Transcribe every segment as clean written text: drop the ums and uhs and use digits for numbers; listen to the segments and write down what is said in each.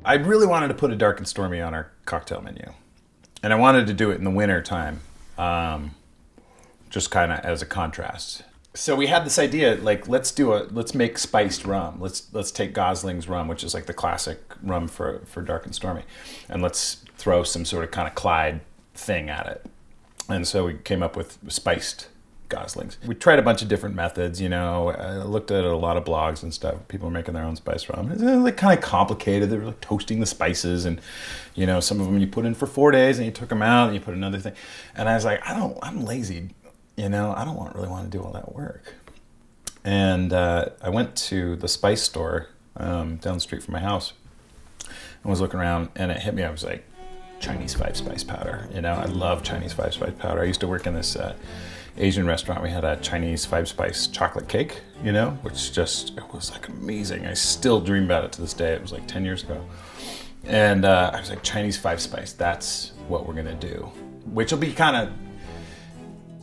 I really wanted to put a dark and stormy on our cocktail menu. And I wanted to do it in the winter time, just kind of as a contrast. So we had this idea, like, let's make spiced rum. Let's take Gosling's rum, which is like the classic rum for dark and stormy, and let's throw some sort of kind of Clyde thing at it. And so we came up with spiced Goslings. We tried a bunch of different methods, you know. I looked at a lot of blogs and stuff. People were making their own spiced rum. It's like kind of complicated. They were like toasting the spices, and you know, some of them you put in for 4 days and you took them out and you put another thing. And I was like, I'm lazy, you know. I don't really want to do all that work. And I went to the spice store down the street from my house and was looking around, and it hit me. I was like, Chinese 5-spice powder. You know, I love Chinese 5-spice powder. I used to work in this Asian restaurant. We had a Chinese 5-spice chocolate cake, you know, which just, it was like amazing. I still dream about it to this day. It was like 10 years ago. And I was like, Chinese 5-spice, that's what we're gonna do. Which will be kind of,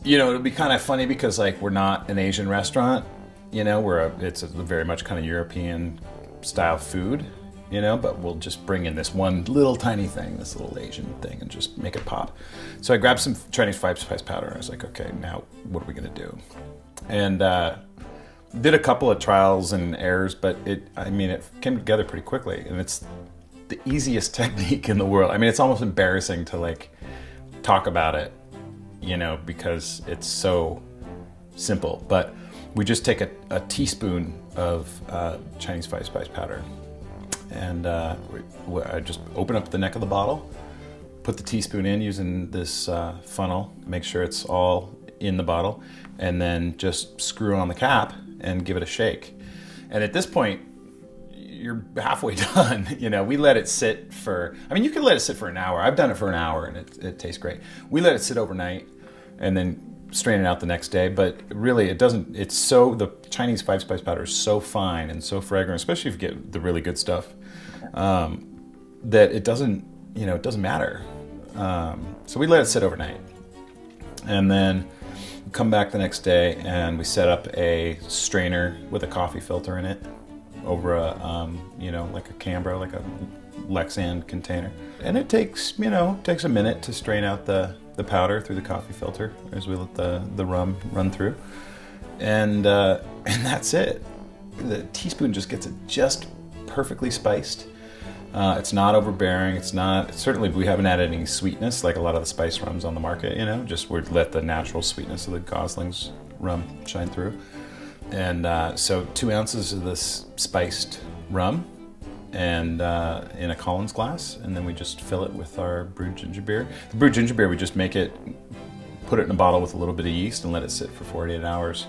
you know, it'll be kind of funny because like we're not an Asian restaurant, you know, it's a very much kind of European style food, you know, but we'll just bring in this one little tiny thing, this little Asian thing, and just make it pop. So I grabbed some Chinese 5-spice powder, and I was like, okay, now what are we gonna do? And did a couple of trials and errors, but it came together pretty quickly, and it's the easiest technique in the world. I mean, it's almost embarrassing to like talk about it, you know, because it's so simple. But we just take a teaspoon of Chinese 5-spice powder, and I just open up the neck of the bottle, put the teaspoon in using this funnel, make sure it's all in the bottle, and then just screw on the cap and give it a shake. And at this point, you're halfway done. You know, we let it sit for, I mean, you can let it sit for an hour. I've done it for an hour and it tastes great. We let it sit overnight and then strain it out the next day, but really it doesn't, it's so, the Chinese 5-spice powder is so fine and so fragrant, especially if you get the really good stuff, that it doesn't, you know, it doesn't matter. So we let it sit overnight, and then come back the next day and we set up a strainer with a coffee filter in it over a, you know, like a Canberra, like a Lexan container. And it takes, you know, takes a minute to strain out the powder through the coffee filter as we let the rum run through. And that's it. The teaspoon just gets it just perfectly spiced. It's not overbearing. It's not, certainly we haven't added any sweetness like a lot of the spice rums on the market, you know, just we'd let the natural sweetness of the Gosling's rum shine through. And so 2 ounces of this spiced rum, and in a Collins glass, and then we just fill it with our brewed ginger beer. The brewed ginger beer, we just make it, put it in a bottle with a little bit of yeast and let it sit for 48 hours,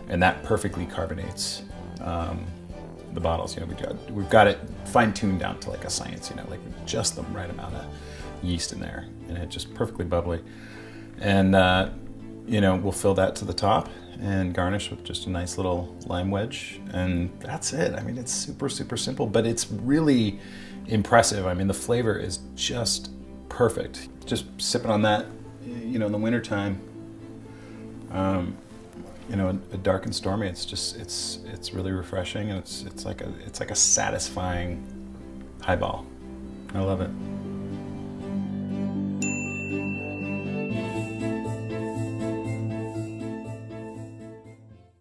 and that perfectly carbonates the bottles. You know, we've got it fine-tuned down to like a science, you know, like just the right amount of yeast in there, and it's just perfectly bubbly. And you know, we'll fill that to the top and garnish with just a nice little lime wedge, and that's it. I mean, it's super, super simple, but it's really impressive. I mean, the flavor is just perfect. Just sipping on that, you know, in the wintertime, you know, a dark and stormy, it's just, it's really refreshing, and it's like a satisfying highball. I love it.